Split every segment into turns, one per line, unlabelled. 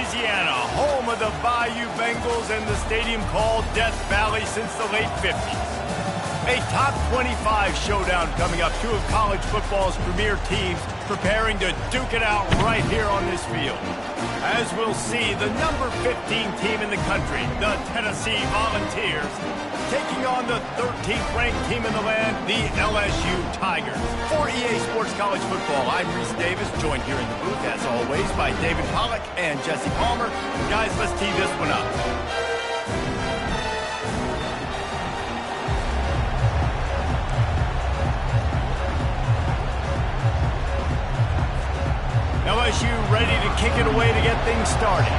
Louisiana, home of the Bayou Bengals and the stadium called Death Valley since the late 50s. A top 25 showdown coming up. Two of college football's premier teams preparing to duke it out right here on this field. As we'll see, the number 15 team in the country, the Tennessee Volunteers, taking on the 13th ranked team in the land, the LSU Tigers. For EA Sports College Football, I'm Reese Davis, joined here in the booth, as always, by David Pollack and Jesse Palmer. Guys, let's tee this one up. LSU ready to kick it away to get things started.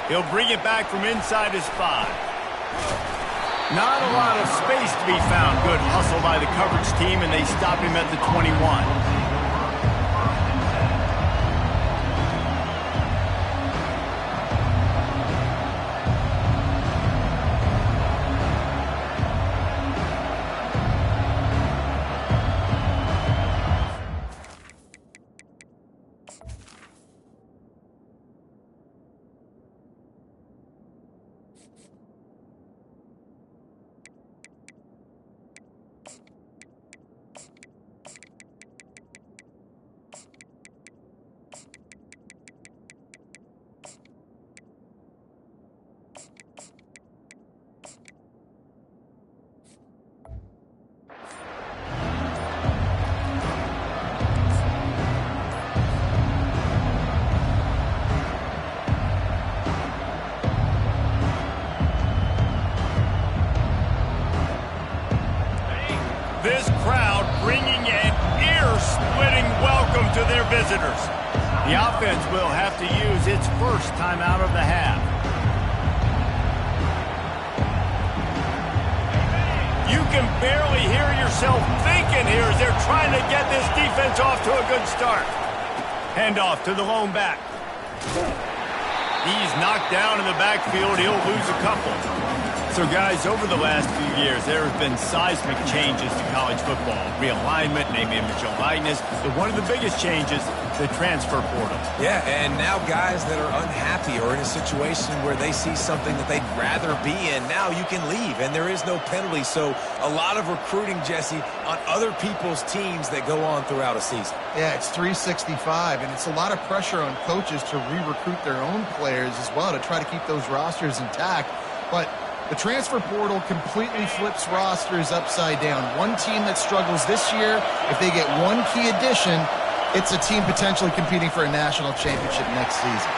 He'll bring it back from inside his 5. Not a lot of space to be found. Good hustle by the coverage team, and they stop him at the 21. This crowd bringing an ear-splitting welcome to their visitors. The offense will have to use its first timeout of the half. You can barely hear yourself thinking here as they're trying to get this defense off to a good start. Handoff to the lone back. He's knocked down in the backfield. He'll lose a couple. So, guys, over the last few years, there have been seismic changes to college football. Realignment, name, image, and likeness. But one of the biggest changes, the transfer portal.
Yeah, and now guys that are unhappy or in a situation where they see something that they'd rather be in, now you can leave, and there is no penalty. So a lot of recruiting, Jesse, on other people's teams that go on throughout a season.
Yeah, it's 365, and it's a lot of pressure on coaches to re-recruit their own players as well to try to keep those rosters intact. But the transfer portal completely flips rosters upside down. One team that struggles this year, if they get one key addition, it's a team potentially competing for a national championship next season.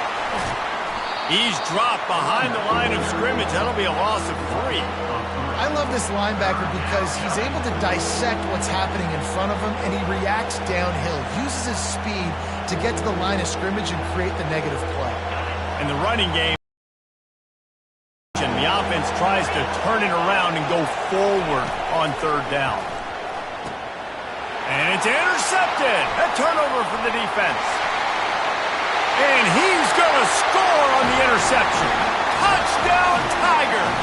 He's dropped behind the line of scrimmage. That'll be a loss of 3.
I love this linebacker because he's able to dissect what's happening in front of him, and he reacts downhill, uses his speed to get to the line of scrimmage and create the negative play.
In the running game, the offense tries to turn it around and go forward on 3rd down. And it's intercepted. A turnover for the defense. And he's going to score on the interception. Touchdown, Tigers.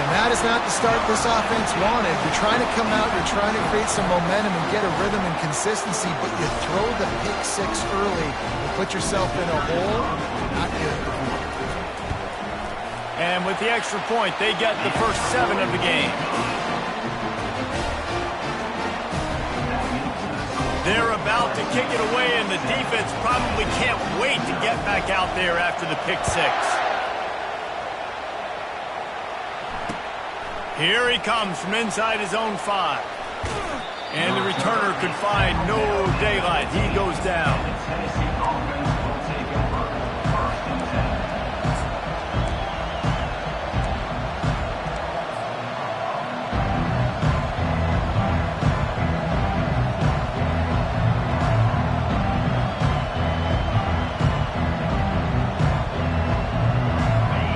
And that is not the start this offense wanted. You're trying to come out, you're trying to create some momentum and get a rhythm and consistency, but you throw the pick 6 early. You put yourself in a hole. Not good.
And with the extra point, they get the first 7 of the game. They're about to kick it away, and the defense probably can't wait to get back out there after the pick 6. Here he comes from inside his own 5. And the returner could find no daylight. He goes down.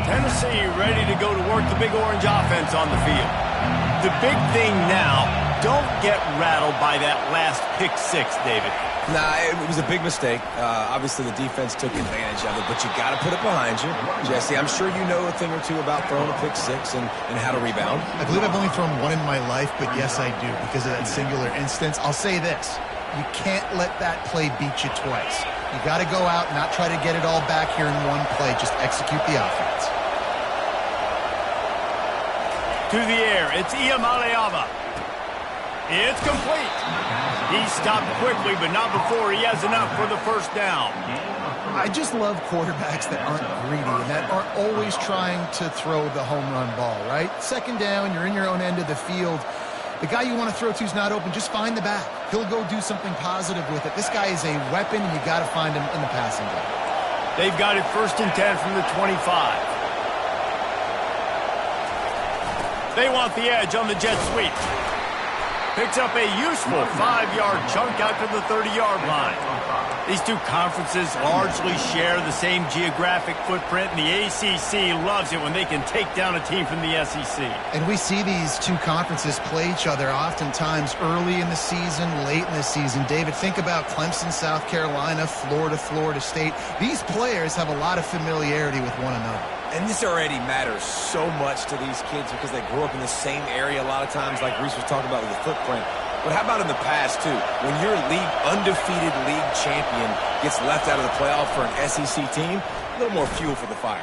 Tennessee ready to go to work the Big Orange offense on the field. The big thing now, don't get rattled by that last pick six, David.
Nah, it was a big mistake. Obviously, the defense took advantage of it, but you got to put it behind you. Jesse, I'm sure you know a thing or two about throwing a pick six and how to rebound.
I believe I've only thrown one in my life, but yes, I do because of that singular instance. I'll say this. You can't let that play beat you twice. You got to go out and not try to get it all back here in one play. Just execute the offense.
To the air, it's Iamaleava. It's complete. He stopped quickly, but not before he has enough for the first down.
I just love quarterbacks that aren't greedy and that aren't always trying to throw the home run ball, right? Second down, you're in your own end of the field. The guy you want to throw to is not open. Just find the back. He'll go do something positive with it. This guy is a weapon, and you got to find him in the passing game.
They've got it 1st and 10 from the 25. They want the edge on the jet sweep. Picks up a useful 5-yard chunk out to the 30-yard line. These two conferences largely share the same geographic footprint, and the ACC loves it when they can take down a team from the SEC.
And we see these two conferences play each other oftentimes early in the season, late in the season. David, think about Clemson, South Carolina, Florida, Florida State. These players have a lot of familiarity with one another.
And this already matters so much to these kids because they grew up in the same area a lot of times, like Reese was talking about with the footprint. But how about in the past, too? When your undefeated league champion gets left out of the playoff for an SEC team, a little more fuel for the fire.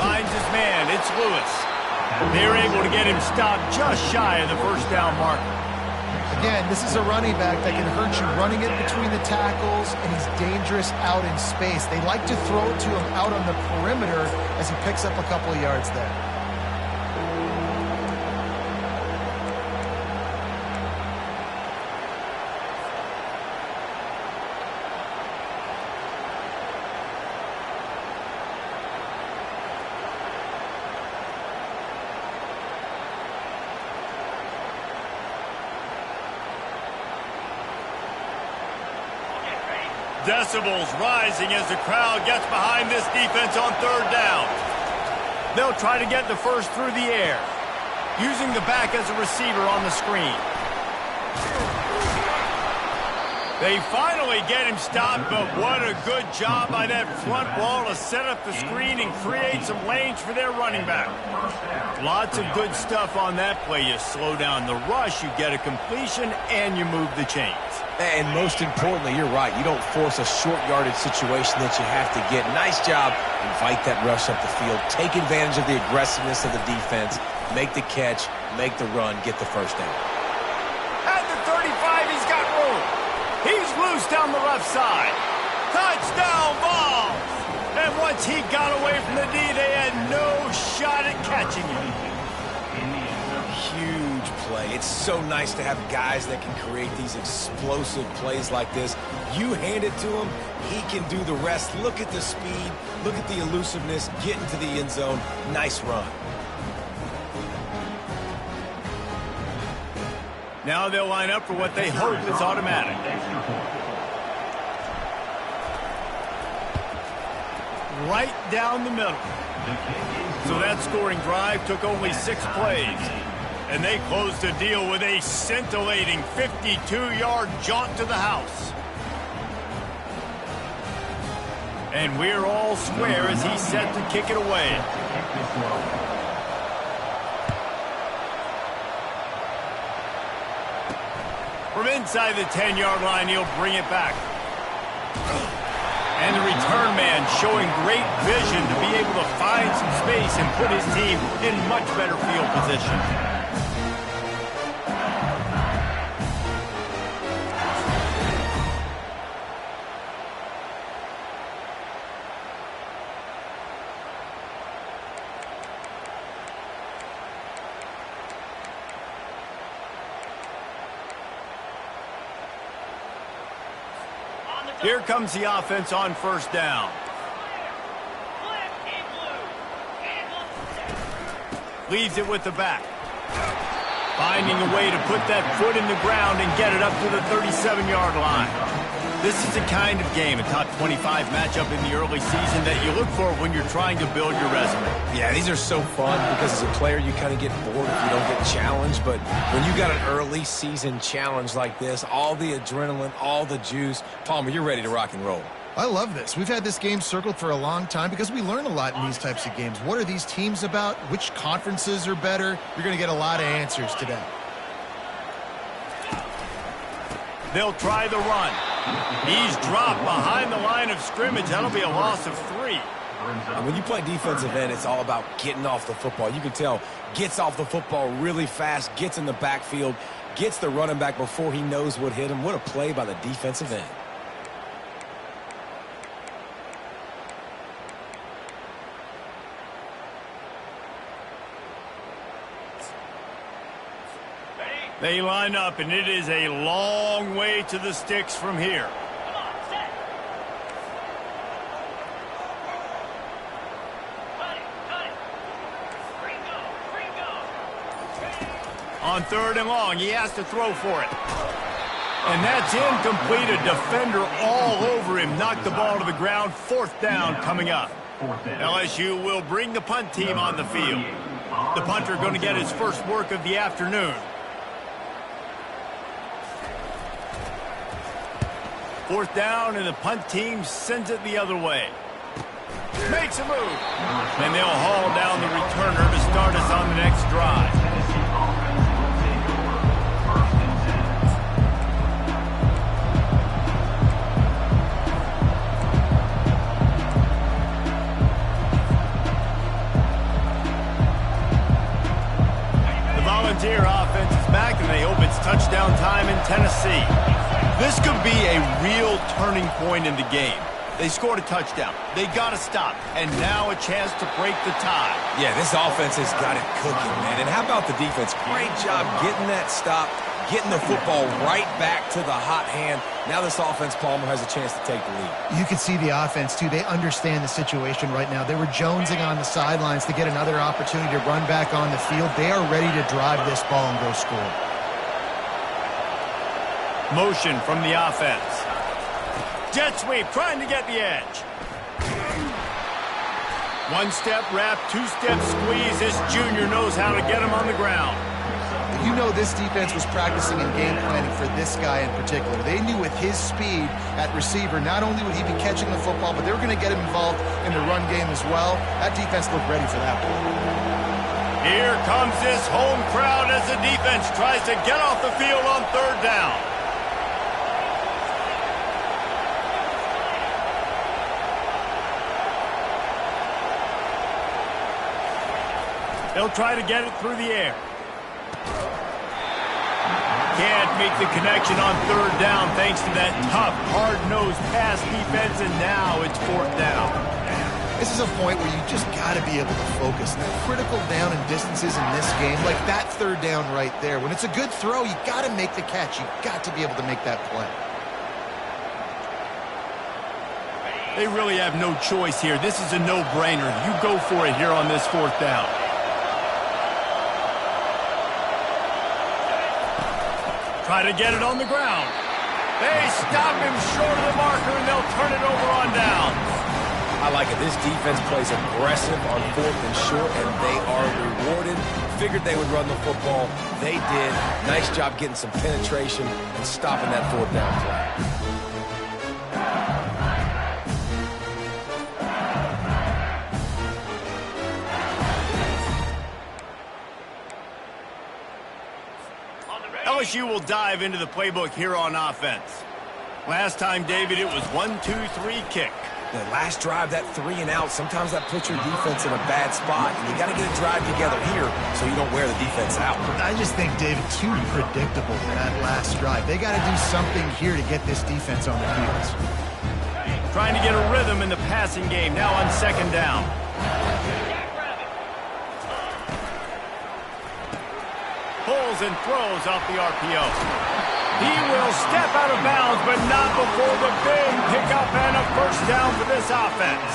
Finds his man. It's Lewis. They're able to get him stopped just shy of the first down marker.
Again, this is a running back that can hurt you running it between the tackles, and he's dangerous out in space. They like to throw it to him out on the perimeter as he picks up a couple of yards there.
Decibels rising as the crowd gets behind this defense on 3rd down. They'll try to get the first through the air, using the back as a receiver on the screen. They finally get him stopped, but what a good job by that front wall to set up the screen and create some lanes for their running back. Lots of good stuff on that play. You slow down the rush, you get a completion, and you move the chains.
And most importantly, you're right. You don't force a short yardage situation that you have to get. Nice job. Invite that rush up the field. Take advantage of the aggressiveness of the defense. Make the catch. Make the run. Get the first down.
At the 35, he's got room. He's loose down the left side. Touchdown, Vols! And once he got away from the D, they had no shot at catching him.
Huge play. It's so nice to have guys that can create these explosive plays like this. You hand it to him, he can do the rest. Look at the speed. Look at the elusiveness. Get into the end zone. Nice run.
Now they'll line up for what they hope is automatic. Right down the middle. So that scoring drive took only 6 plays. And they closed the deal with a scintillating 52-yard jaunt to the house. And we're all square as he's set to kick it away. From inside the 10-yard line, he'll bring it back. And the return man showing great vision to be able to find some space and put his team in much better field position. Here comes the offense on 1st down. Leaves it with the back. Finding a way to put that foot in the ground and get it up to the 37-yard line. This is the kind of game, a top 25 matchup in the early season, that you look for when you're trying to build your resume.
Yeah, these are so fun because as a player, you kind of get bored if you don't get challenged. But when you got an early season challenge like this, all the adrenaline, all the juice, Palmer, you're ready to rock and roll.
I love this. We've had this game circled for a long time because we learn a lot in these types of games. What are these teams about? Which conferences are better? You're going to get a lot of answers today.
They'll try the run. He's dropped behind the line of scrimmage. That'll be a loss of 3.
And when you play defensive end, it's all about getting off the football. You can tell, gets off the football really fast, gets in the backfield, gets the running back before he knows what hit him. What a play by the defensive end.
They line up, and it is a long way to the sticks from here. On 3rd and long, he has to throw for it. And that's incomplete. A defender all over him. Knocked the ball to the ground. 4th down coming up. LSU will bring the punt team on the field. The punter going to get his first work of the afternoon. 4th down, and the punt team sends it the other way. Makes a move. And they'll haul down the returner to start us on the next drive. The Volunteer offense is back, and they hope it's touchdown time in Tennessee. This could be a real turning point in the game. They scored a touchdown. They got to stop. And now a chance to break the tie.
Yeah, this offense has got it cooking, man. And how about the defense? Great job getting that stop, getting the football right back to the hot hand. Now this offense, Palmer, has a chance to take the lead.
You can see the offense, too. They understand the situation right now. They were jonesing on the sidelines to get another opportunity to run back on the field. They are ready to drive this ball and go score.
Motion from the offense. Jet sweep, trying to get the edge. 1-step wrap, 2-step squeeze. This junior knows how to get him on the ground.
You know this defense was practicing and game planning for this guy in particular. They knew with his speed at receiver, not only would he be catching the football, but they were going to get him involved in the run game as well. That defense looked ready for that play.
Here comes this home crowd as the defense tries to get off the field on 3rd down. They'll try to get it through the air. Can't make the connection on 3rd down thanks to that tough, hard-nosed pass defense, and now it's 4th down.
This is a point where you just got to be able to focus. The critical down and distances in this game, like that 3rd down right there. When it's a good throw, you got to make the catch. You got to be able to make that play.
They really have no choice here. This is a no-brainer. You go for it here on this 4th down. Try to get it on the ground. They stop him short of the marker, and they'll turn it over on downs.
I like it. This defense plays aggressive on 4th and short, and they are rewarded. Figured they would run the football. They did. Nice job getting some penetration and stopping that 4th down play.
LSU will dive into the playbook here on offense. Last time, David, it was 1-2-3 kick.
The last drive, that 3 and out, sometimes that puts your defense in a bad spot. And you got to get a drive together here so you don't wear the defense out.
I just think, David, too predictable that last drive. They got to do something here to get this defense on the heels.
Trying to get a rhythm in the passing game now on 2nd down. Pulls and throws off the RPO. He will step out of bounds, but not before the big pickup and a 1st down for this offense.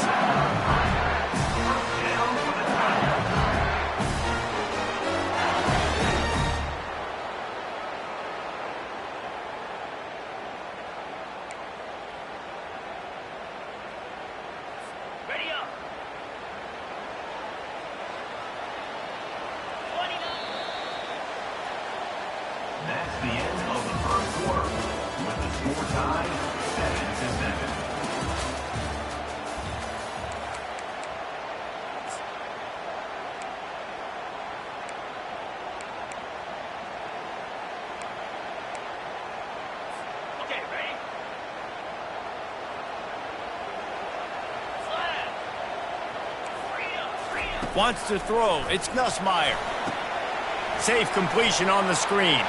That's the end of the first quarter. With the score tied 7-7.
Wants to throw. It's Nussmeier. Safe completion on the screen.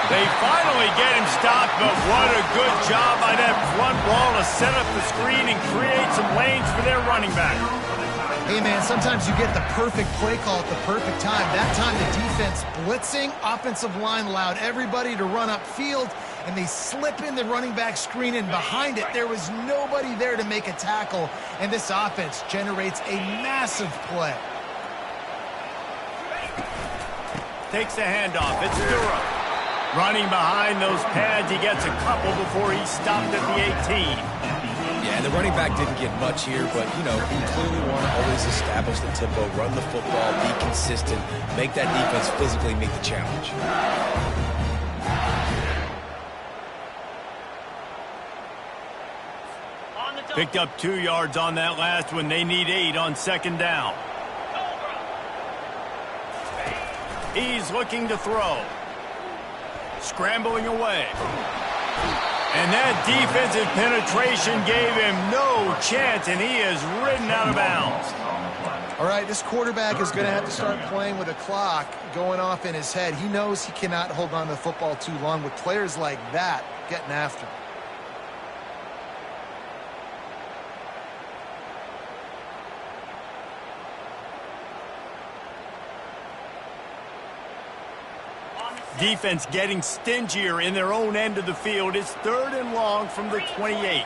They finally get him stopped, but what a good job by that front wall to set up the screen and create some lanes for their running back.
Hey, man, sometimes you get the perfect play call at the perfect time. That time the defense blitzing, offensive line allowed everybody to run upfield, and they slip in the running back screen, and behind it, there was nobody there to make a tackle, and this offense generates a massive play.
Takes the handoff. It's Durham. Running behind those pads, he gets a couple before he stopped at the 18.
Yeah, the running back didn't get much here, but, you know, you clearly want to always establish the tempo, run the football, be consistent, make that defense physically meet the challenge.
Picked up 2 yards on that last one. They need 8 on second down. He's looking to throw. Scrambling away. And that defensive penetration gave him no chance, and he is ridden out of bounds.
All right, this quarterback is going to have to start playing with a clock going off in his head. He knows he cannot hold on to the football too long with players like that getting after him.
Defense getting stingier in their own end of the field. It's 3rd and long from the 28.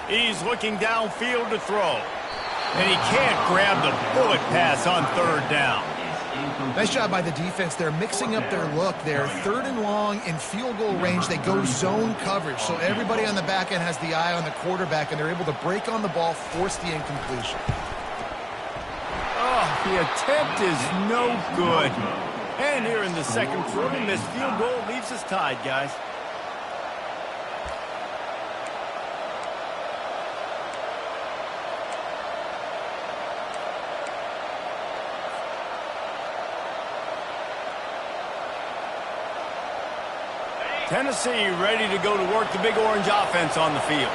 He's looking downfield to throw. And he can't grab the bullet pass on 3rd down.
Nice job by the defense. They're mixing up their look. They're 3rd and long in field goal range. They go zone coverage. So everybody on the back end has the eye on the quarterback, and they're able to break on the ball, force the incompletion.
The attempt is no good. And here in the second quarter, missed field goal leaves us tied, guys. Tennessee ready to go to work the Big Orange offense on the field.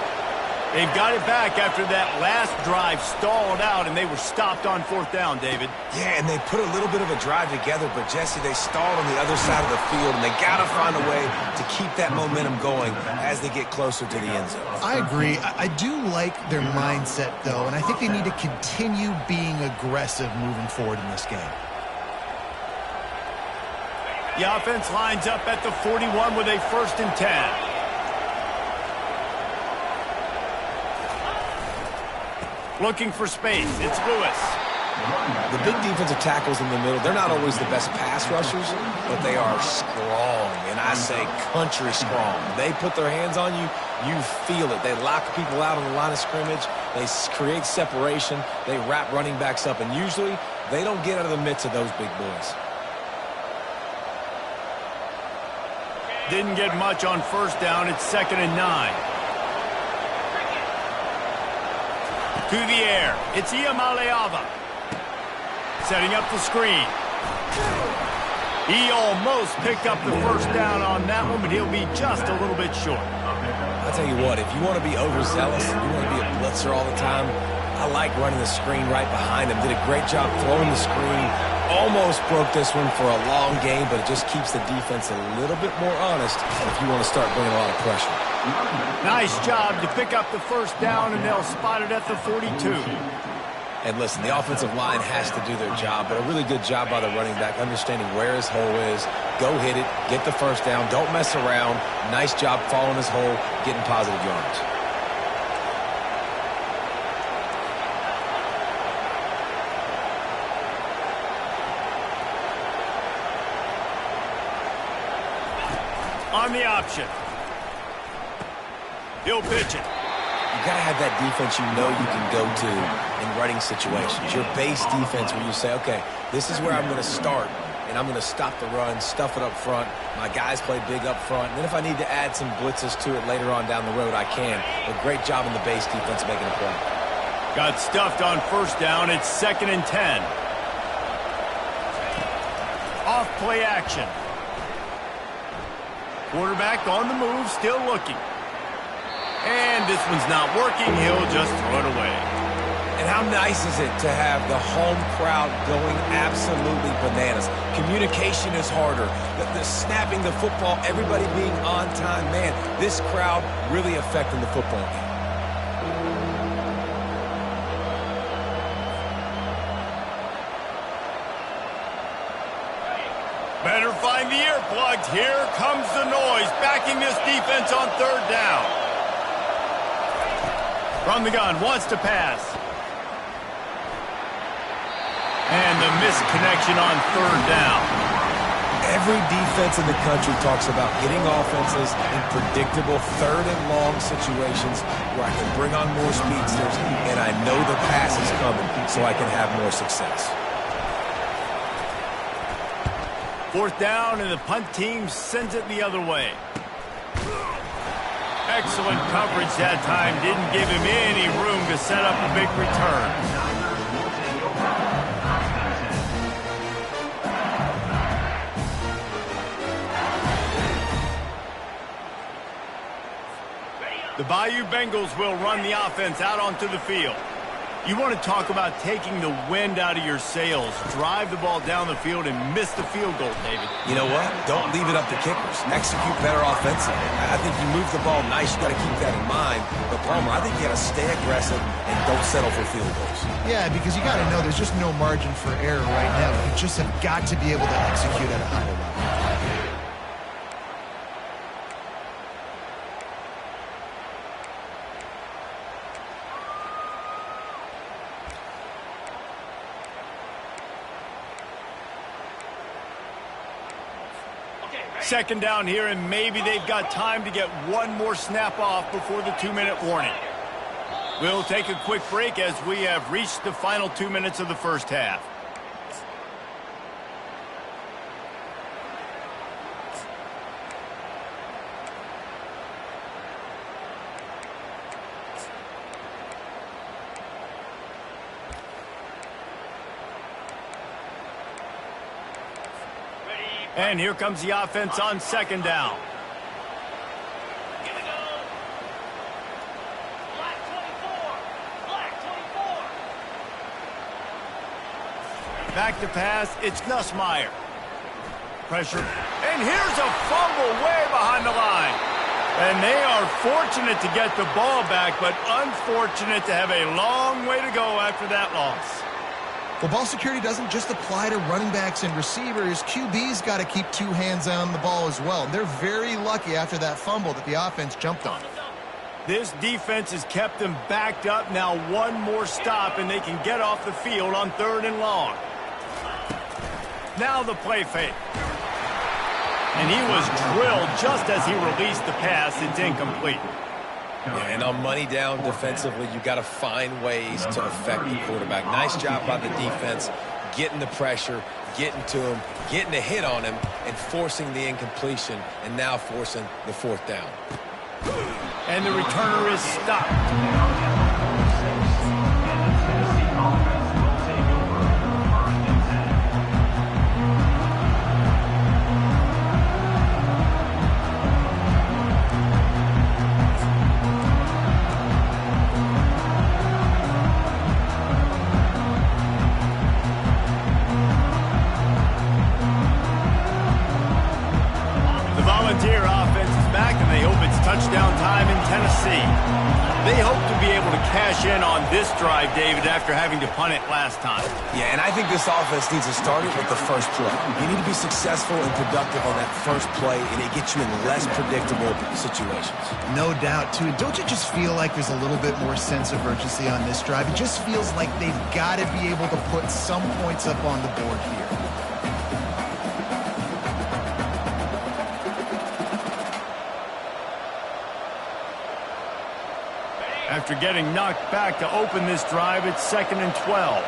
They've got it back after that last drive stalled out, and they were stopped on 4th down, David.
Yeah, and they put a little bit of a drive together, but, Jesse, they stalled on the other side of the field, and they got to find a way to keep that momentum going as they get closer to the end zone.
I agree. I do like their mindset, though, and I think they need to continue being aggressive moving forward in this game.
The offense lines up at the 41 with a 1st and 10. Looking for space. It's Lewis.
The big defensive tackles in the middle, they're not always the best pass rushers, but they are strong, and I say country strong. They put their hands on you, you feel it. They lock people out on the line of scrimmage. They create separation. They wrap running backs up, and usually they don't get out of the midst of those big boys.
Didn't get much on 1st down. It's 2nd and 9. To the air. It's Iamaleava. Setting up the screen. He almost picked up the 1st down on that one, but he'll be just a little bit short.
I'll tell you what, if you want to be overzealous, if you want to be a blitzer all the time, I like running the screen right behind him. Did a great job throwing the screen. Almost broke this one for a long game, but it just keeps the defense a little bit more honest if you want to start bringing a lot of pressure.
Nice job to pick up the 1st down, and they'll spot it at the 42.
And listen, the offensive line has to do their job, but a really good job by the running back, understanding where his hole is. Go hit it, get the 1st down, don't mess around. Nice job following his hole, getting positive yards. On the option. He'll pitch it. got to have that defense you know you can go to in running situations. Your base defense where you say, okay, this is where I'm going to start, and I'm going to stop the run, stuff it up front. My guys play big up front. And then if I need to add some blitzes to it later on down the road, I can. But great job in the base defense making a play.
Got stuffed on first down. It's 2nd and 10. Off play action. Quarterback on the move, still looking. And this one's not working. He'll just throw it away.
And how nice is it to have the home crowd going absolutely bananas? Communication is harder. The snapping the football, everybody being on time. Man, this crowd really affecting the football game.
Better find the earplugs. Here comes the noise, backing this defense on 3rd down. From the gun, wants to pass. And the missed connection on 3rd down.
Every defense in the country talks about getting offenses in predictable 3rd and long situations where I can bring on more speedsters and I know the pass is coming so I can have more success.
4th down, and the punt team sends it the other way. Excellent coverage that time. Didn't give him any room to set up a big return. The Bayou Bengals will run the offense out onto the field. You want to talk about taking the wind out of your sails. Drive the ball down the field and miss the field goal, David.
You know what? Don't leave it up to kickers. Execute better offensively. I think you move the ball nice. You got to keep that in mind. But, Palmer, I think you got to stay aggressive and don't settle for field goals.
Yeah, because you got to know there's just no margin for error right now. You just have got to be able to execute at a higher level.
Second down here, and maybe they've got time to get one more snap off before the 2-minute warning. We'll take a quick break as we have reached the final 2 minutes of the first half. And here comes the offense on 2nd down.
Here we go. Black 24. Black 24.
Back to pass. It's Nussmeier. Pressure. And here's a fumble way behind the line. And they are fortunate to get the ball back, but unfortunate to have a long way to go after that loss.
Well, ball security doesn't just apply to running backs and receivers. QB's got to keep 2 hands on the ball as well. They're very lucky after that fumble that the offense jumped on.
This defense has kept them backed up. Now one more stop, and they can get off the field on 3rd and long. Now the play fake. And he was drilled just as he released the pass. It's incomplete.
Yeah, and on money down defensively, you got to find ways to affect the quarterback. Nice job by the defense, getting the pressure, getting to him, getting a hit on him, and forcing the incompletion, and now forcing the 4th down.
And the returner is stopped. Touchdown time in Tennessee. They hope to be able to cash in on this drive, David, after having to punt it last time.
Yeah, and I think this offense needs to start it with the first play. You need to be successful and productive on that first play, and it gets you in less predictable situations.
No doubt, too. Don't you just feel like there's a little bit more sense of urgency on this drive? It just feels like they've got to be able to put some points up on the board here.
After getting knocked back to open this drive, it's 2nd and 12.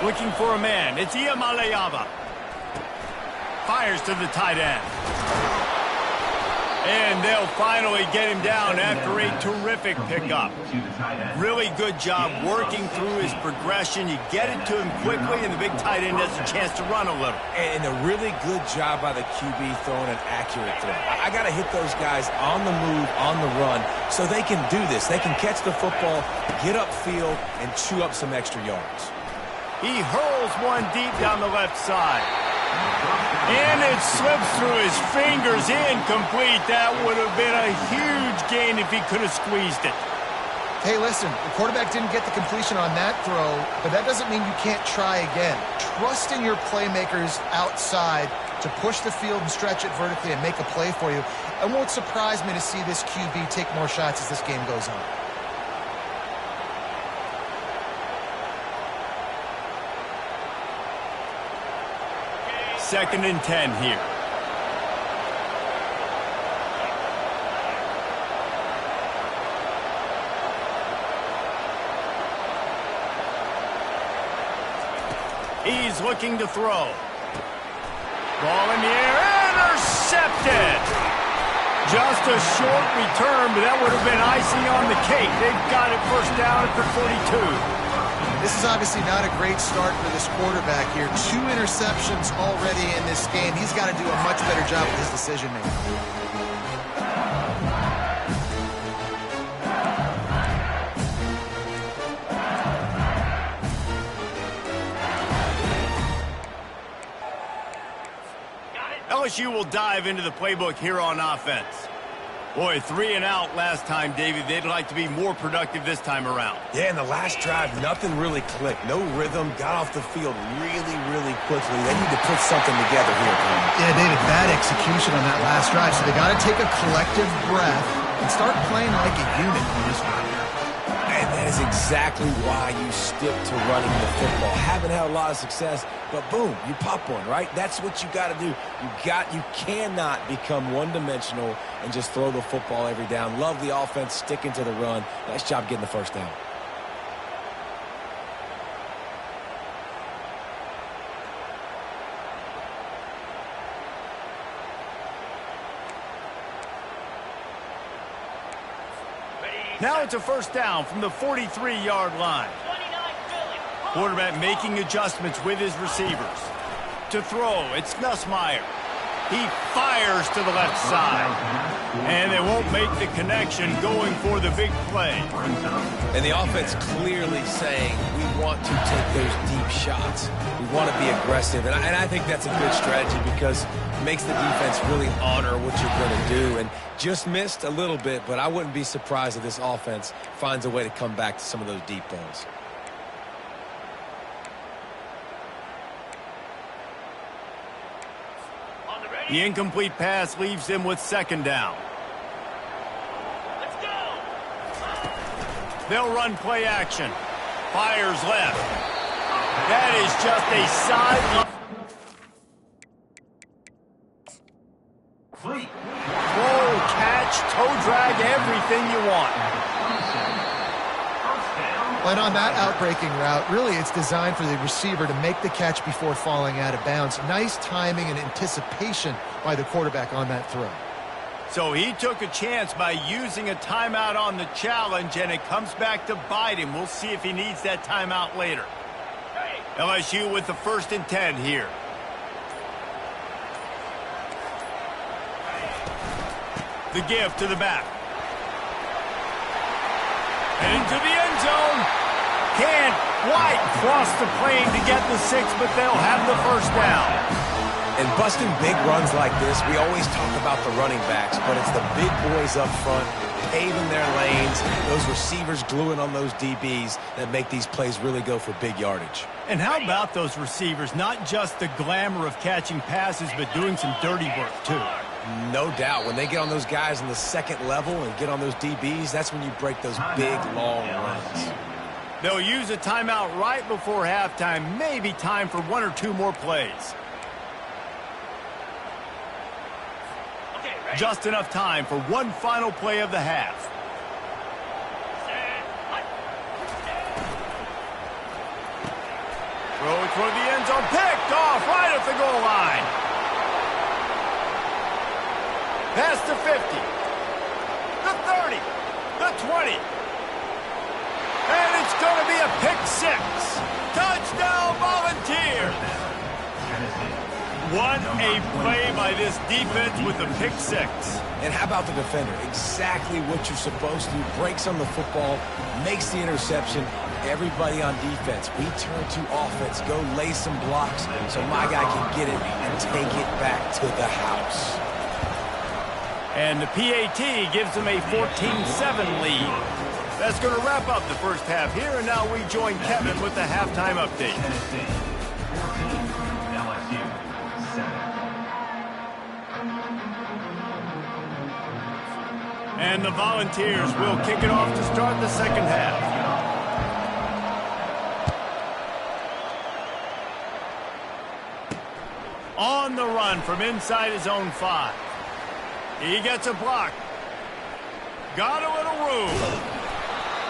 Looking for a man. It's Iamaleava. Fires to the tight end. And they'll finally get him down after a terrific pickup. Really good job working through his progression. You get it to him quickly, and the big tight end has a chance to run a little.
And a really good job by the QB throwing an accurate throw. I got to hit those guys on the move, on the run, so they can do this. They can catch the football, get upfield, and chew up some extra yards.
He hurls one deep down the left side. And it slips through his fingers, incomplete. That would have been a huge gain if he could have squeezed it.
Hey, listen, the quarterback didn't get the completion on that throw, but that doesn't mean you can't try again. Trust in your playmakers outside to push the field and stretch it vertically and make a play for you. It won't surprise me to see this QB take more shots as this game goes on.
2nd and 10 here. He's looking to throw. Ball in the air, intercepted! Just a short return, but that would have been icing on the cake. They've got it first down at the 42.
This is obviously not a great start for this quarterback here. 2 interceptions already in this game. He's got to do a much better job with his decision-making.
LSU will dive into the playbook here on offense. Boy, 3 and out last time, David. They'd like to be more productive this time around.
Yeah, in the last drive, nothing really clicked. No rhythm, got off the field really, really quickly. They need to put something together here, Tom.
Yeah, David, bad execution on that last drive. So they got to take a collective breath and start playing like a unit on this one.
And that is exactly why you stick to running the football. Haven't had a lot of success, but boom, you pop one, right? That's what you got to do. You cannot become one-dimensional and just throw the football every down. Love the offense, sticking to the run. Nice job getting the first down.
Now it's a first down from the 43-yard line. Quarterback making adjustments with his receivers. To throw, it's Nussmeier. He fires to the left side. And they won't make the connection, going for the big play.
And the offense clearly saying, we want to take those deep shots. We want to be aggressive. And I think that's a good strategy because it makes the defense really honor what you're going to do. And just missed a little bit, but I wouldn't be surprised if this offense finds a way to come back to some of those deep balls.
The incomplete pass leaves them with 2nd down.
Let's go.
They'll run play action. Fires left. That is just a side. Throw, catch, toe drag, everything you want.
But on that outbreaking route, really it's designed for the receiver to make the catch before falling out of bounds. Nice timing and anticipation by the quarterback on that throw.
So he took a chance by using a timeout on the challenge, and it comes back to bite him. We'll see if he needs that timeout later. LSU with the 1st and 10 here. The give to the back. And into the end zone. Can't quite cross the plane to get the 6, but they'll have the first down.
And busting big runs like this, we always talk about the running backs, but it's the big boys up front, paving their lanes, those receivers gluing on those DBs that make these plays really go for big yardage.
And how about those receivers? Not just the glamour of catching passes, but doing some dirty work, too.
No doubt. When they get on those guys in the 2nd level and get on those DBs, that's when you break those big, long runs.
They'll use a timeout right before halftime. Maybe time for 1 or 2 more plays. Just enough time for one final play of the half. toward the end zone. Picked off right at the goal line. Past the 50. The 30. The 20. And it's going to be a pick six. Touchdown, Volunteers. What a play by this defense with the pick six.
And how about the defender? Exactly what you're supposed to do. Breaks on the football, makes the interception. Everybody on defense, we turn to offense. Go lay some blocks so my guy can get it and take it back to the house.
And the PAT gives them a 14-7 lead. That's going to wrap up the first half here, and now we join Kevin with the halftime update.
Tennessee 14, LSU 7.
And the Volunteers will kick it off to start the second half. On the run from inside his own 5. He gets a block. Got a little room.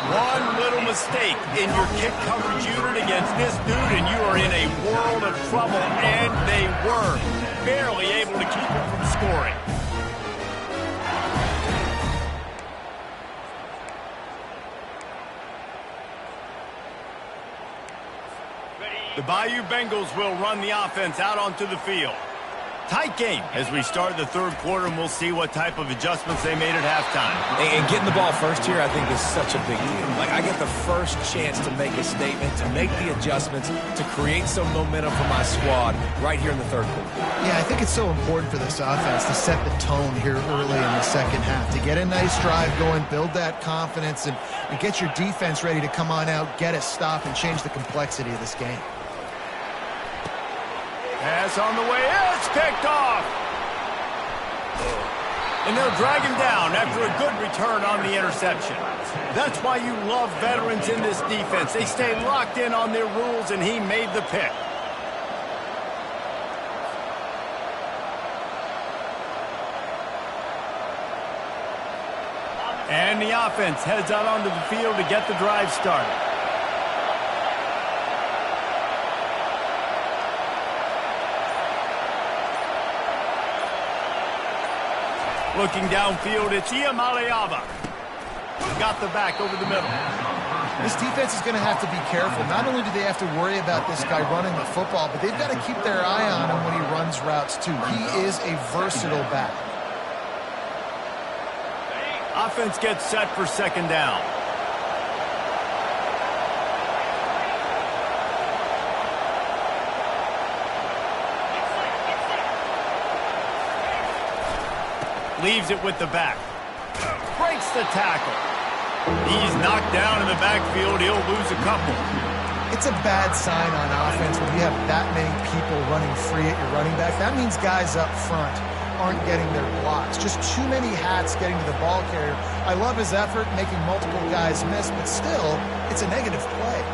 One little mistake in your kick coverage unit against this dude, and you are in a world of trouble, and they were barely able to keep him from scoring. The Bayou Bengals will run the offense out onto the field. Tight game as we start the third quarter, and we'll see what type of adjustments they made at halftime.
And getting the ball first here, I think, is such a big deal. Like, I get the first chance to make a statement, to make the adjustments, to create some momentum for my squad right here in the third quarter.
Yeah, I think it's so important for this offense to set the tone here early in the second half, to get a nice drive going, build that confidence, and get your defense ready to come on out, get a stop, and change the complexity of this game.
Pass on the way. It's picked off. And they'll drag him down after a good return on the interception. That's why you love veterans in this defense. They stay locked in on their rules, and he made the pick. And the offense heads out onto the field to get the drive started. Looking downfield, it's Iamaleava. Got the back over the middle.
This defense is going to have to be careful. Not only do they have to worry about this guy running the football, but they've got to keep their eye on him when he runs routes too. He is a versatile back.
Offense gets set for second down. Leaves it with the back. Breaks the tackle. He's knocked down in the backfield. He'll lose a couple.
It's a bad sign on offense when you have that many people running free at your running back. That means guys up front aren't getting their blocks. Just too many hats getting to the ball carrier. I love his effort making multiple guys miss, but still, it's a negative play.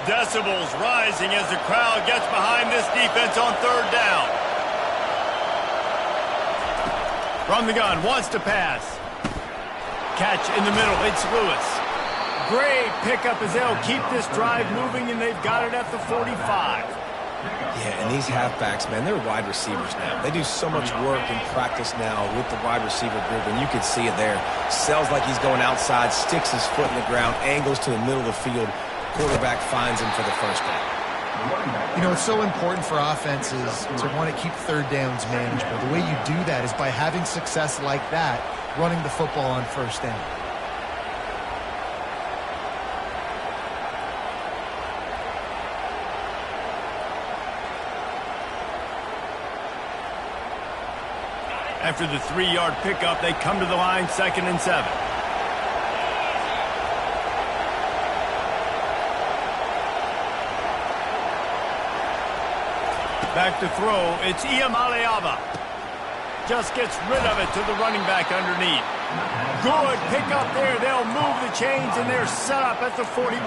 Decibels rising as the crowd gets behind this defense on third down. From the gun, wants to pass. Catch in the middle, it's Lewis. Great pickup as they'll keep this drive moving, and they've got it at the 45.
Yeah, and these halfbacks, man, they're wide receivers now. They do so much work in practice now with the wide receiver group, and you can see it there. Sells like he's going outside, sticks his foot in the ground, angles to the middle of the field. Quarterback finds him for the first down.
You know, it's so important for offenses to want to keep third downs manageable. The way you do that is by having success like that, running the football on first down.
After the 3-yard pickup, they come to the line, 2nd and 7. Back to throw, it's Iamaleava. Just gets rid of it to the running back underneath. Good pickup there. They'll move the chains, and they're set up at the 41.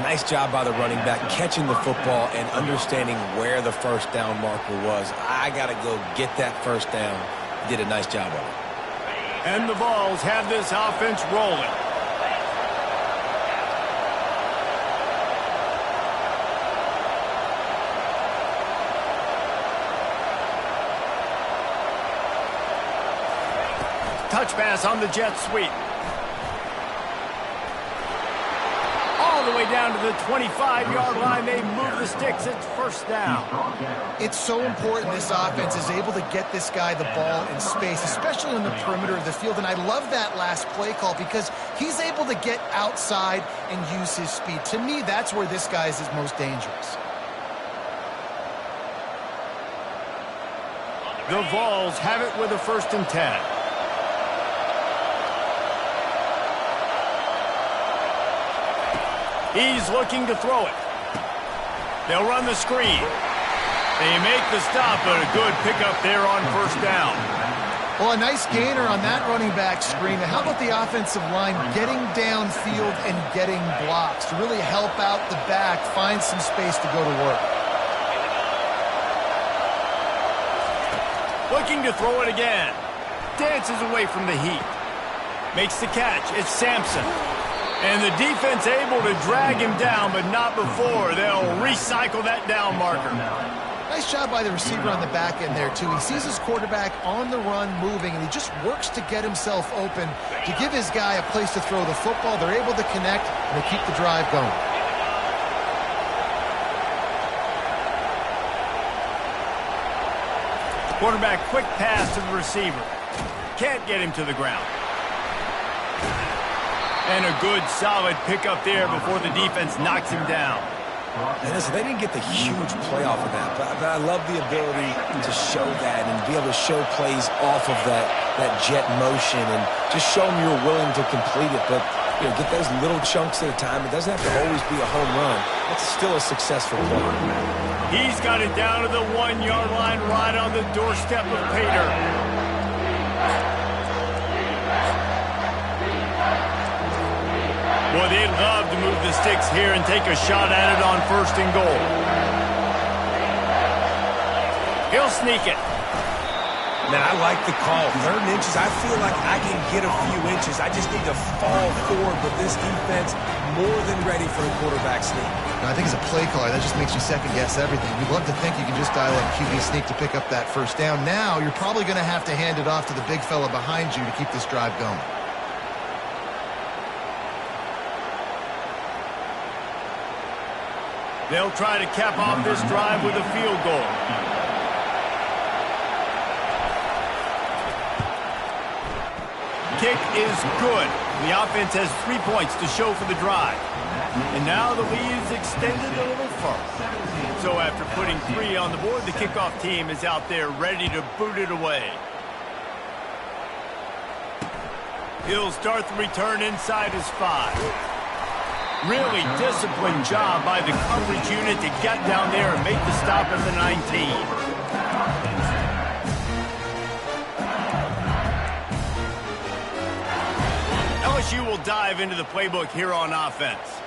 Nice job by the running back, catching the football and understanding where the first down marker was. I got to go get that first down. Did a nice job of it.
And the Vols have this offense rolling. Touch pass on the jet sweep. All the way down to the 25-yard line. They move the sticks. It's first down.
It's so important this offense is able to get this guy the ball in space, especially on the perimeter of the field. And I love that last play call because he's able to get outside and use his speed. To me, that's where this guy is his most dangerous.
The Vols have it with a 1st and 10. He's looking to throw it. They'll run the screen. They make the stop, but a good pickup there on 1st down.
Well, a nice gainer on that running back screen. How about the offensive line getting downfield and getting blocks to really help out the back, find some space to go to work.
Looking to throw it again. Dances away from the heat. Makes the catch. It's Sampson. And the defense able to drag him down, but not before. They'll recycle that down marker.
Nice job by the receiver on the back end there, too. He sees his quarterback on the run moving, and he just works to get himself open to give his guy a place to throw the football. They're able to connect, and they keep the drive going.
Quarterback quick pass to the receiver. Can't get him to the ground. And a good, solid pickup there before the defense knocks him down.
And listen, they didn't get the huge play off of that, but I love the ability to show that and be able to show plays off of that jet motion and just show them you're willing to complete it. But, you know, get those little chunks at a time. It doesn't have to always be a home run. That's still a successful play.
He's got it down to the 1-yard line right on the doorstep of Pater. Boy, they'd love to move the sticks here and take a shot at it on 1st and goal. He'll sneak it.
Man, I like the call. 3rd and inches, I feel like I can get a few inches. I just need to fall forward, but this defense more than ready for a quarterback sneak.
I think as a play caller, that just makes you second-guess everything. You'd love to think you can just dial up QB sneak to pick up that 1st down. Now, you're probably going to have to hand it off to the big fella behind you to keep this drive going.
They'll try to cap off this drive with a field goal. Kick is good. The offense has 3 points to show for the drive. And now the lead is extended a little further. So after putting 3 on the board, the kickoff team is out there ready to boot it away. He'll start the return inside his 5. Really disciplined job by the coverage unit to get down there and make the stop at the 19. LSU will dive into the playbook here on offense.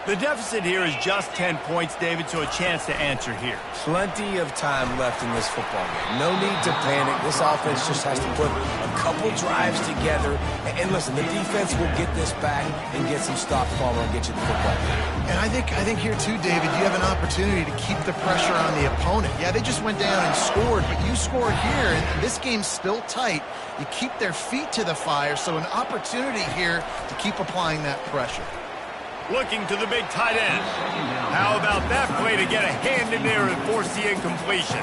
The deficit here is just 10 points, David, so a chance to answer here.
Plenty of time left in this football game. No need to panic. This offense just has to put a couple drives together. And listen, the defense will get this back and get some stops follow and get you the football game.
And I think here too, David, you have an opportunity to keep the pressure on the opponent. Yeah, they just went down and scored, but you scored here, and this game's still tight. You keep their feet to the fire, so an opportunity here to keep applying that pressure.
Looking to the big tight end. How about that play to get a hand in there and force the incompletion?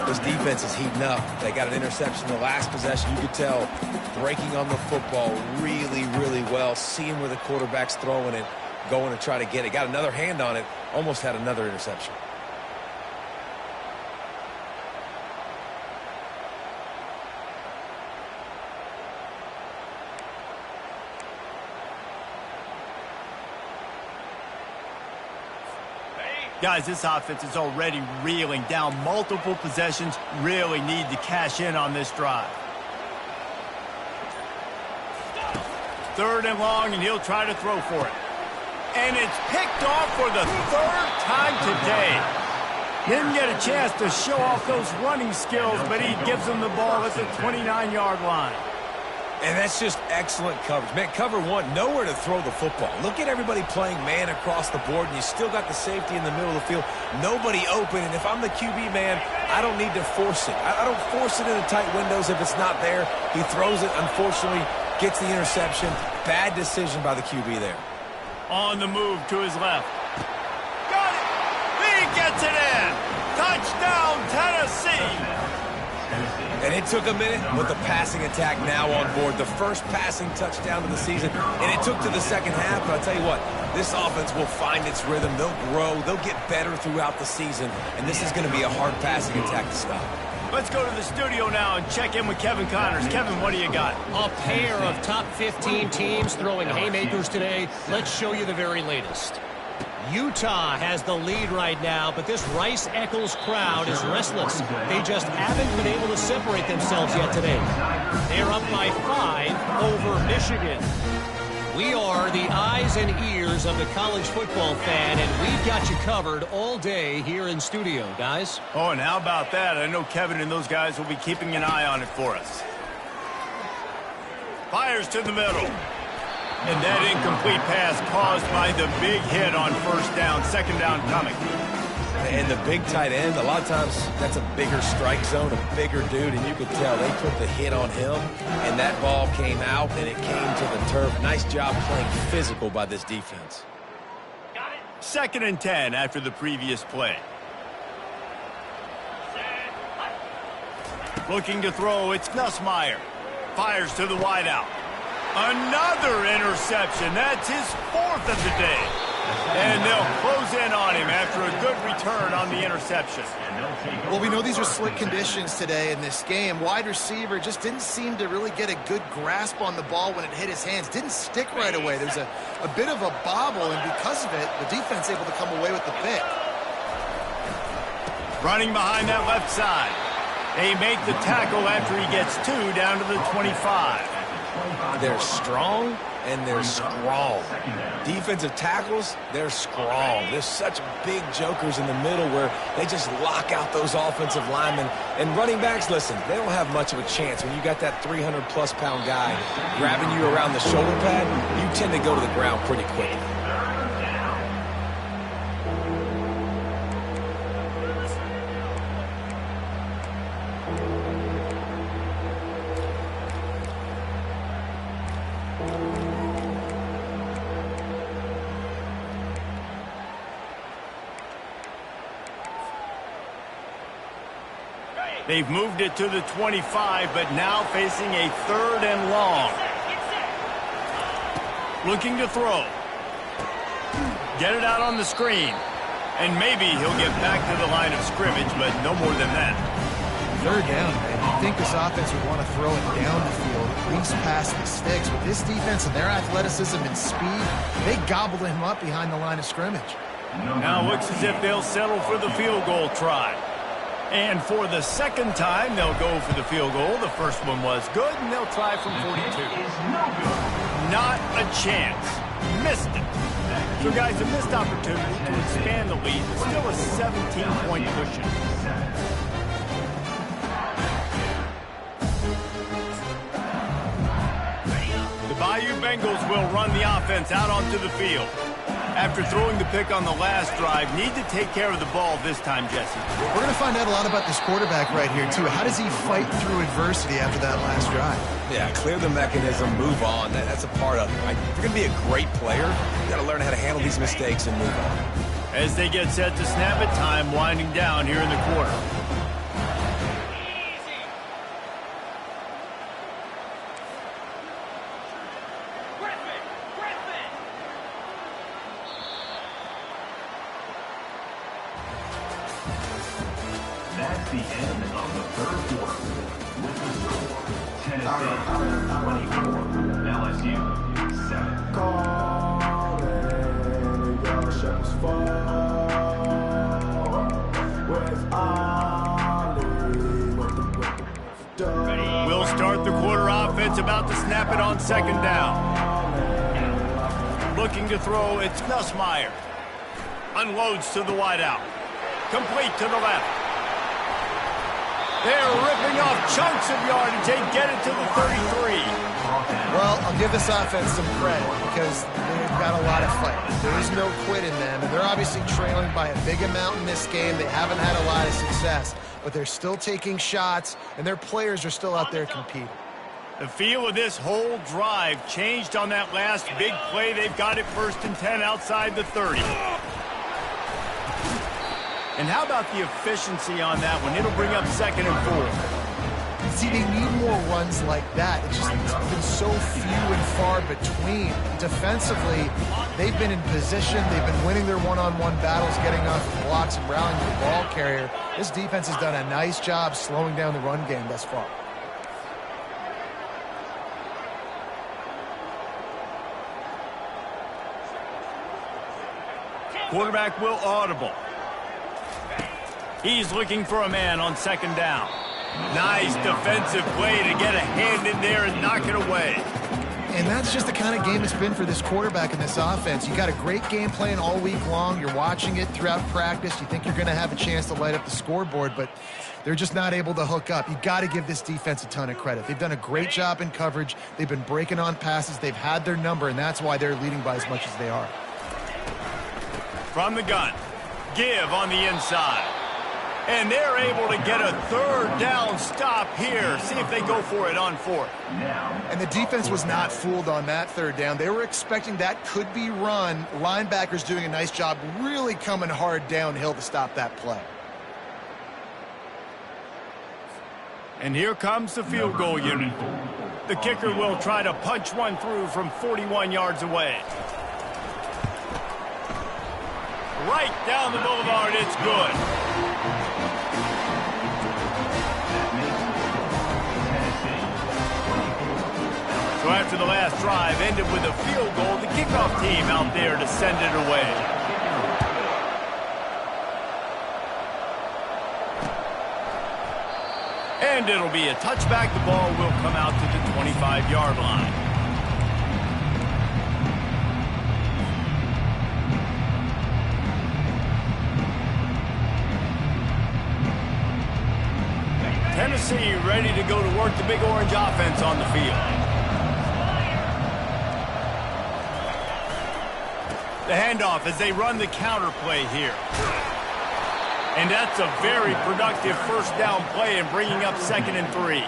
This defense is heating up. They got an interception in the last possession. You could tell breaking on the football really, really well, seeing where the quarterback's throwing it, going to try to get it. Got another hand on it, almost had another interception.
Guys, this offense is already reeling down multiple possessions. Really need to cash in on this drive. 3rd and long, and he'll try to throw for it. And it's picked off for the 3rd time today. Didn't get a chance to show off those running skills, but he gives them the ball at the 29-yard line.
And that's just excellent coverage. Man, cover one, nowhere to throw the football. Look at everybody playing man across the board, and you still got the safety in the middle of the field. Nobody open, and if I'm the QB, man, I don't need to force it. I don't force it in the tight windows if it's not there. He throws it, unfortunately, gets the interception. Bad decision by the QB there.
On the move to his left. Got it! He gets it in! Touchdown, Tennessee!
And it took a minute, but the passing attack now on board. The first passing touchdown of the season, and it took to the second half. But I'll tell you what, this offense will find its rhythm. They'll grow. They'll get better throughout the season, and this is going to be a hard passing attack to stop.
Let's go to the studio now and check in with Kevin Connors. Kevin, what do you got?
A pair of top 15 teams throwing haymakers today. Let's show you the very latest. Utah has the lead right now, but this Rice-Eccles crowd is restless. They just haven't been able to separate themselves yet today. They're up by 5 over Michigan. We are the eyes and ears of the college football fan, and we've got you covered all day here in studio, guys.
Oh, and how about that? I know Kevin and those guys will be keeping an eye on it for us. Fires to the middle. And that incomplete pass caused by the big hit on first down, second down coming.
And the big tight end, a lot of times that's a bigger strike zone, a bigger dude, and you could tell they put the hit on him, and that ball came out, and it came to the turf. Nice job playing physical by this defense.
Got it.
2nd and 10 after the previous play. Looking to throw, it's Nussmeier. Fires to the wideout. Another interception. That's his 4th of the day. And they'll close in on him after a good return on the interception.
Well, we know these are slick conditions today in this game. Wide receiver just didn't seem to really get a good grasp on the ball when it hit his hands. Didn't stick right away. There's a bit of a bobble, and because of it, the defense able to come away with the pick.
Running behind that left side. They make the tackle after he gets 2 down to the 25.
They're strong and they're strong. Defensive tackles, they're strong. There's such big jokers in the middle where they just lock out those offensive linemen. And running backs, listen, they don't have much of a chance. When you got that 300-plus pound guy grabbing you around the shoulder pad, you tend to go to the ground pretty quickly.
They've moved it to the 25, but now facing a 3rd and long. Looking to throw. Get it out on the screen. And maybe he'll get back to the line of scrimmage, but no more than that.
3rd down, man. You'd think this offense would want to throw it down the field, at least past the sticks. With this defense and their athleticism and speed, they gobbled him up behind the line of scrimmage.
Now looks as if they'll settle for the field goal try. And for the 2nd time, they'll go for the field goal. The first one was good, and they'll try from 42. Not a chance. Missed it. So, guys, a missed opportunity to expand the lead. It's still a 17-point cushion. The Bayou Bengals will run the offense out onto the field. After throwing the pick on the last drive, need to take care of the ball this time, Jesse.
We're going to find out a lot about this quarterback right here, too. How does he fight through adversity after that last drive?
Yeah, clear the mechanism, move on. That's a part of it, right? If you're going to be a great player, you got to learn how to handle these mistakes and move on.
As they get set to snap it, time winding down here in the quarter.
That's the end of the 3rd quarter. With the score, Tennessee 24, LSU
7. We'll start the quarter offense, about to snap it on 2nd down. Looking to throw, it's Nussmeier. Unloads to the wideout. Complete to the left. They're ripping off chunks of yardage. They get it to the 33.
Well, I'll give this offense some credit because they've got a lot of fight. There is no quit in them, and they're obviously trailing by a big amount in this game. They haven't had a lot of success, but they're still taking shots, and their players are still out there competing.
The feel of this whole drive changed on that last big play. They've got it 1st and 10 outside the 30. And how about the efficiency on that one? It'll bring up 2nd and 4.
See, they need more runs like that. It's been so few and far between. Defensively, they've been in position. They've been winning their one-on-one battles, getting off the blocks and rallying the ball carrier. This defense has done a nice job slowing down the run game thus far.
Quarterback will audible. He's looking for a man on 2nd down. Nice defensive play to get a hand in there and knock it away.
And that's just the kind of game it's been for this quarterback in this offense. You got a great game plan all week long. You're watching it throughout practice. You think you're going to have a chance to light up the scoreboard, but they're just not able to hook up. You got to give this defense a ton of credit. They've done a great job in coverage. They've been breaking on passes. They've had their number, and that's why they're leading by as much as they are.
From the gun, give on the inside. And they're able to get a 3rd down stop here. See if they go for it on 4th.
And the defense was not fooled on that 3rd down. They were expecting that could be run. Linebackers doing a nice job really coming hard downhill to stop that play.
And here comes the field goal unit. The kicker will try to punch one through from 41 yards away. Right down the boulevard, it's good. So after the last drive ended with a field goal, the kickoff team out there to send it away. And it'll be a touchback. The ball will come out to the 25-yard line. Tennessee ready to go to work the Big Orange offense on the field. The handoff as they run the counter play here. And that's a very productive 1st down play and bringing up 2nd and 3.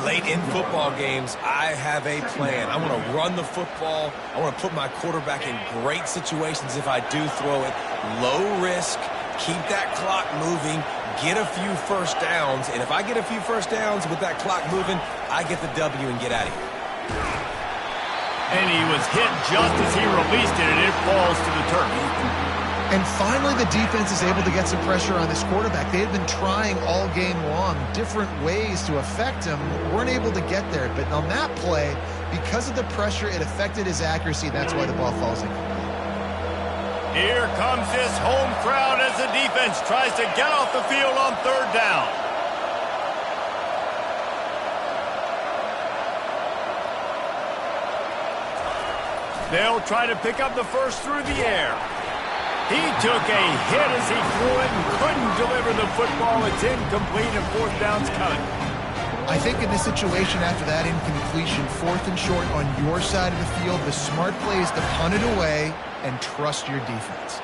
Late in football games, I have a plan. I want to run the football. I want to put my quarterback in great situations if I do throw it. Low risk, keep that clock moving, get a few 1st downs. And if I get a few 1st downs with that clock moving, I get the W and get out of here.
And he was hit just as he released it, and it falls to the turf.
And finally, the defense is able to get some pressure on this quarterback. They had been trying all game long different ways to affect him, weren't able to get there. But on that play, because of the pressure, it affected his accuracy, and that's why the ball falls in.
Here comes this home crowd as the defense tries to get off the field on 3rd down. They'll try to pick up the 1st through the air. He took a hit as he threw it and couldn't deliver the football. It's incomplete and 4th down's coming.
I think in this situation after that incompletion, 4th and short on your side of the field, the smart play is to punt it away and trust your defense.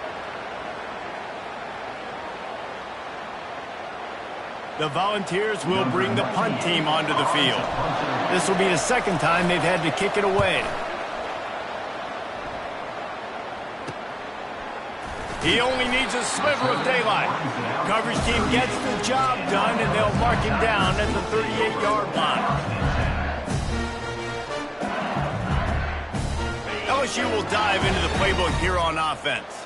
The Volunteers will bring the punt team onto the field. This will be the 2nd time they've had to kick it away. He only needs a sliver of daylight. Coverage team gets the job done, and they'll mark him down at the 38-yard line. LSU will dive into the playbook here on offense.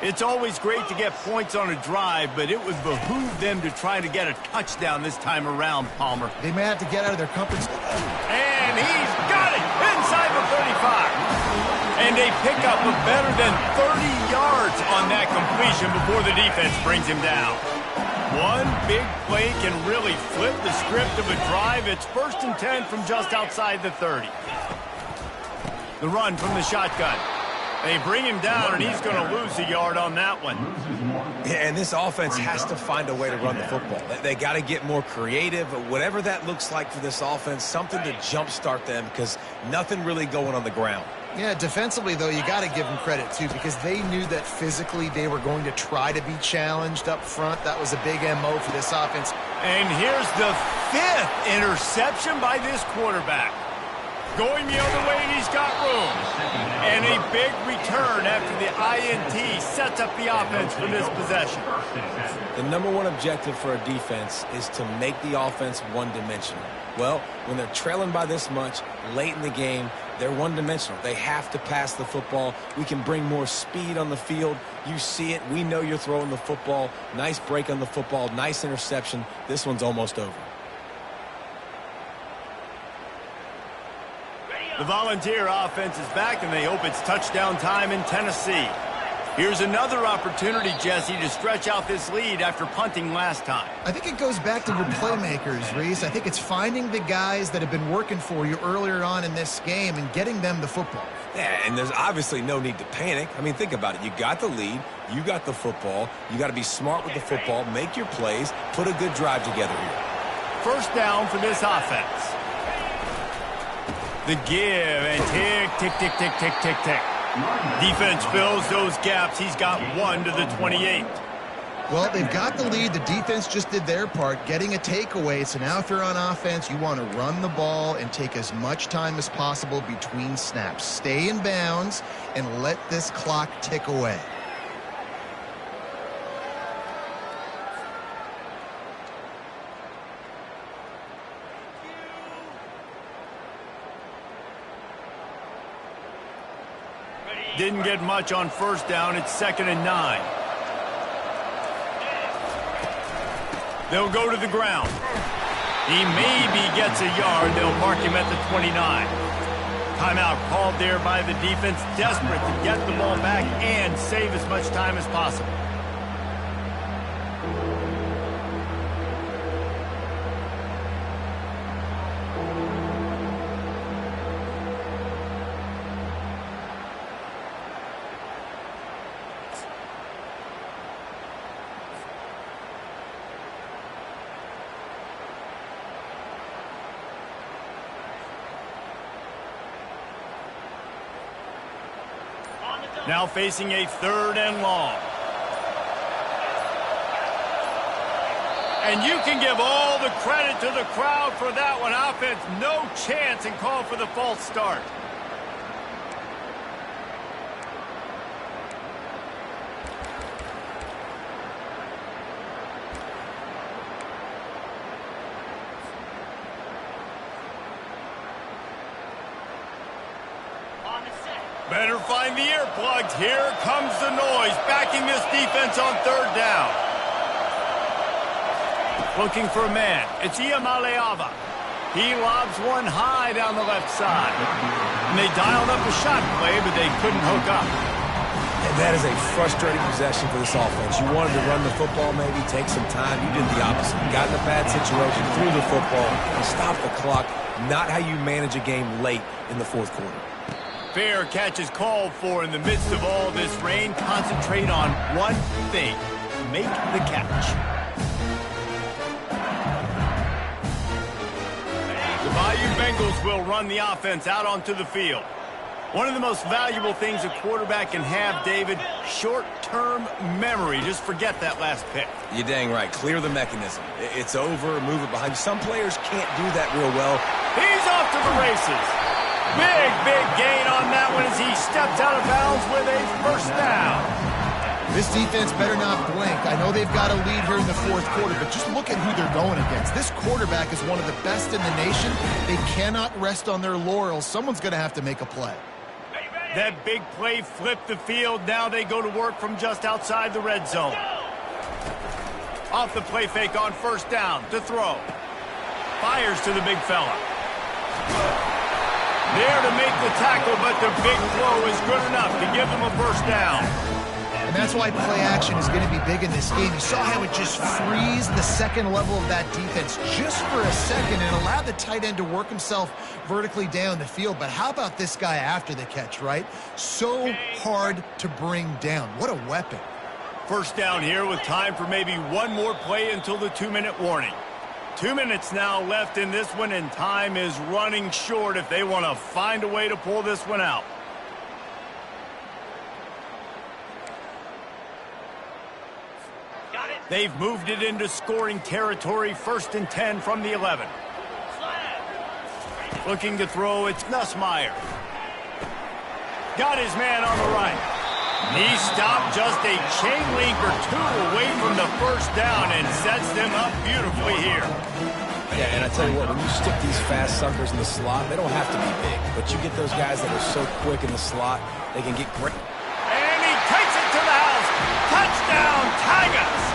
It's always great to get points on a drive, but it would behoove them to try to get a touchdown this time around, Palmer.
They may have to get out of their comfort zone.
And he's got it inside the 35. And they pick up a better than 30 yards on that completion before the defense brings him down. One big play can really flip the script of a drive. It's 1st and 10 from just outside the 30. The run from the shotgun. They bring him down, and he's going to lose a yard on that one.
Yeah, and this offense has to find a way to run the football. They got to get more creative, whatever that looks like for this offense, something to jumpstart them because nothing really going on the ground.
Yeah, defensively, though, you got to give them credit, too, because they knew that physically they were going to try to be challenged up front. That was a big MO for this offense.
And here's the 5th interception by this quarterback. Going the other way, and he's got room. And a big return after the INT sets up the offense for this possession.
The number one objective for a defense is to make the offense one-dimensional. Well, when they're trailing by this much late in the game, they're one-dimensional. They have to pass the football. We can bring more speed on the field. You see it. We know you're throwing the football. Nice break on the football. Nice interception. This one's almost over.
The Volunteer offense is back, and they hope it's touchdown time in Tennessee. Here's another opportunity, Jesse, to stretch out this lead after punting last time.
I think it goes back to your playmakers, Reese. I think it's finding the guys that have been working for you earlier on in this game and getting them the football.
Yeah, and there's obviously no need to panic. I mean, think about it. You got the lead. You got the football. You got to be smart with the football, make your plays, put a good drive together here.
First down for this offense. The give, and tick, tick, tick, tick, tick, tick, tick. Defense fills those gaps. He's got 1 to the 28.
Well, they've got the lead. The defense just did their part, getting a takeaway. So now if you're on offense, you want to run the ball and take as much time as possible between snaps. Stay in bounds and let this clock tick away.
Didn't get much on first down. It's 2nd and 9. They'll go to the ground. He maybe gets a yard. They'll mark him at the 29. Timeout called there by the defense, desperate to get the ball back and save as much time as possible. Now facing a 3rd and long. And you can give all the credit to the crowd for that one. Offense, no chance, and call for the false start. Better find the earplugs. Here comes the noise, backing this defense on 3rd down. Looking for a man. It's Iamaleava. He lobs one high down the left side. And they dialed up a shot play, but they couldn't hook up.
And that is a frustrating possession for this offense. You wanted to run the football, maybe take some time. You did the opposite. You got in a bad situation, threw the football, and stopped the clock. Not how you manage a game late in the 4th quarter.
Fair catch is called for in the midst of all this rain. Concentrate on one thing. Make the catch. The Bayou Bengals will run the offense out onto the field. One of the most valuable things a quarterback can have, David, short-term memory. Just forget that last pick.
You're dang right. Clear the mechanism. It's over. Move it behind you. Some players can't do that real well.
He's off to the races. Big gain on that one as he steps out of bounds with a 1st down.
This defense better not blink. I know they've got a lead here in the 4th quarter, but just look at who they're going against. This quarterback is one of the best in the nation. They cannot rest on their laurels. Someone's going to have to make a play.
That big play flipped the field. Now they go to work from just outside the red zone. Off the play fake on 1st down to throw. Fires to the big fella. There to make the tackle, but the big throw is good enough to give them a 1st down.
And that's why play action is going to be big in this game. You saw how it just frees the second level of that defense just for a second and allowed the tight end to work himself vertically down the field. But how about this guy after the catch, right? So hard to bring down. What a weapon.
First down here with time for maybe one more play until the 2-minute warning. 2 minutes now left in this one, and time is running short if they want to find a way to pull this one out.
Got it.
They've moved it into scoring territory, 1st and 10 from the 11. Looking to throw, it's Nussmeier. Got his man on the right. He stopped just a chain link or two away from the first down and sets them up beautifully here.
Yeah, and I tell you what, when you stick these fast suckers in the slot, they don't have to be big. But you get those guys that are so quick in the slot, they can get great.
And he takes it to the house. Touchdown, Tigers!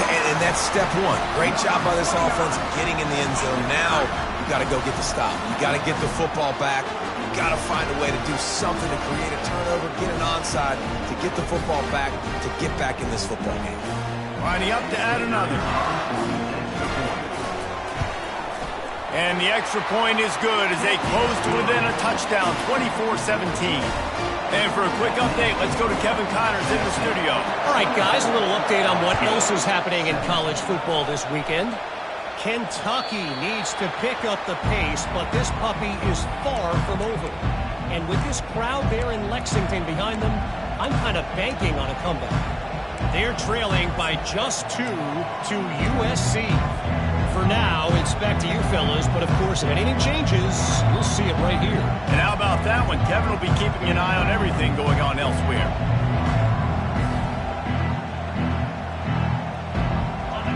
Yeah, and that's step one. Great job by this offense getting in the end zone. Now you got to go get the stop. You got to get the football back. You got to find a way to do something to create a turnover, get an onside, to get the football back, to get back in this football game.
Lining up to add another. And the extra point is good as they close to within a touchdown, 24-17. And for a quick update, let's go to Kevin Connors in the studio.
All right, guys, a little update on what else is happening in college football this weekend. Kentucky needs to pick up the pace, but this puppy is far from over. And with this crowd there in Lexington behind them, I'm kind of banking on a comeback. They're trailing by just 2 to USC. For now, it's back to you fellas, but of course, if anything changes, you'll see it right here.
And how about that one? Kevin will be keeping an eye on everything going on elsewhere.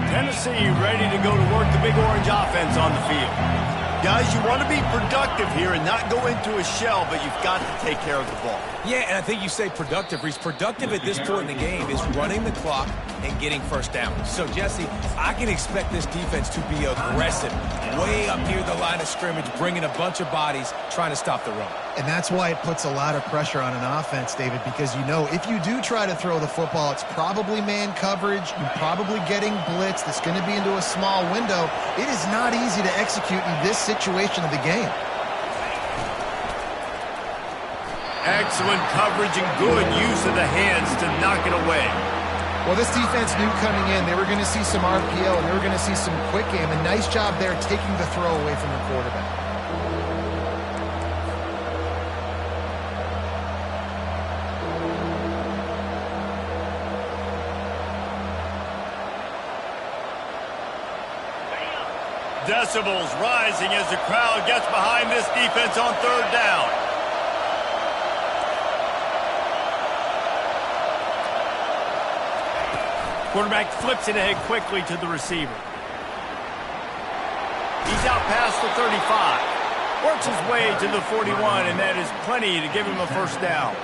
Tennessee ready to go to work the Big Orange offense on the field. Guys, you want to be productive here and not go into a shell, but you've got to take care of the ball.
Yeah, and I think you say productive. Reese, productive at this point in the game is running the clock and getting first down. So, Jesse, I can expect this defense to be aggressive, way up near the line of scrimmage, bringing a bunch of bodies, trying to stop the run.
And that's why it puts a lot of pressure on an offense, David, because you know if you do try to throw the football, it's probably man coverage. You're probably getting blitz that's going to be into a small window. It is not easy to execute in this situation of the game.
Excellent coverage and good use of the hands to knock it away.
Well, this defense knew coming in they were going to see some RPO and they were going to see some quick game. A nice job there taking the throw away from the quarterback.
Decibels rising as the crowd gets behind this defense on 3rd down. Quarterback flips it ahead quickly to the receiver. He's out past the 35. Works his way to the 41, and that is plenty to give him a first down.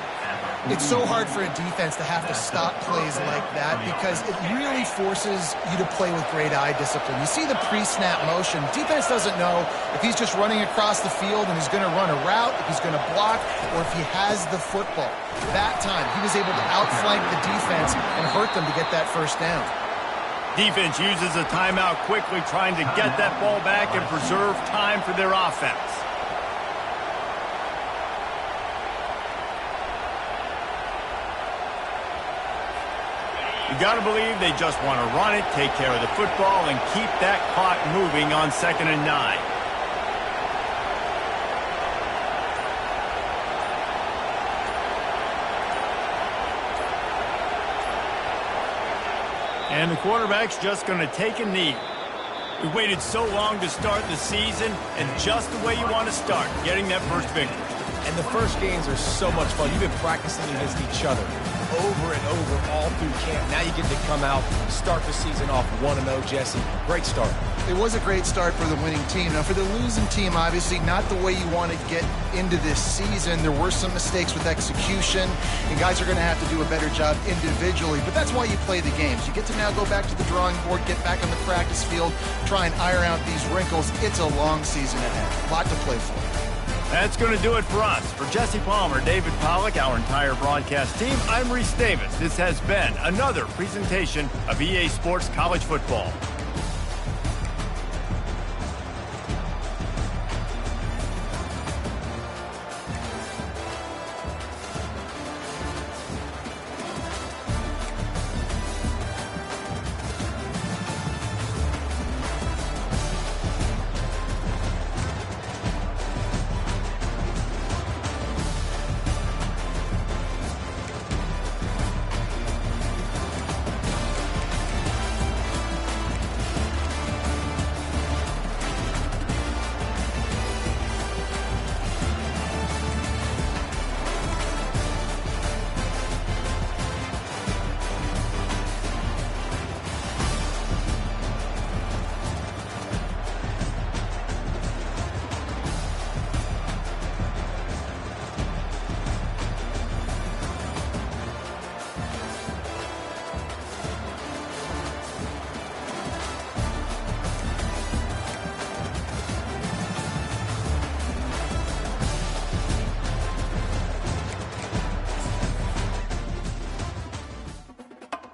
It's so hard for a defense to have to stop plays like that because it really forces you to play with great eye discipline. You see the pre-snap motion. Defense doesn't know if he's just running across the field and he's going to run a route, if he's going to block, or if he has the football. That time, he was able to outflank the defense and hurt them to get that first down.
Defense uses a timeout quickly, trying to get that ball back and preserve time for their offense. You got to believe they just want to run it, take care of the football, and keep that clock moving on 2nd and 9. And the quarterback's just going to take a knee. We waited so long to start the season, and just the way you want to start, getting that first victory.
And the first games are so much fun. You've been practicing against each other over and over all through camp. Now you get to come out, start the season off 1-0, Jesse. Great start.
It was a great start for the winning team. Now, for the losing team, obviously not the way you want to get into this season. There were some mistakes with execution, and guys are going to have to do a better job individually. But that's why you play the games. You get to now go back to the drawing board, get back on the practice field, try and iron out these wrinkles. It's a long season ahead. A lot to play for.
That's going to do it for us. For Jesse Palmer, David Pollack, our entire broadcast team, I'm Reese Davis. This has been another presentation of EA Sports College Football.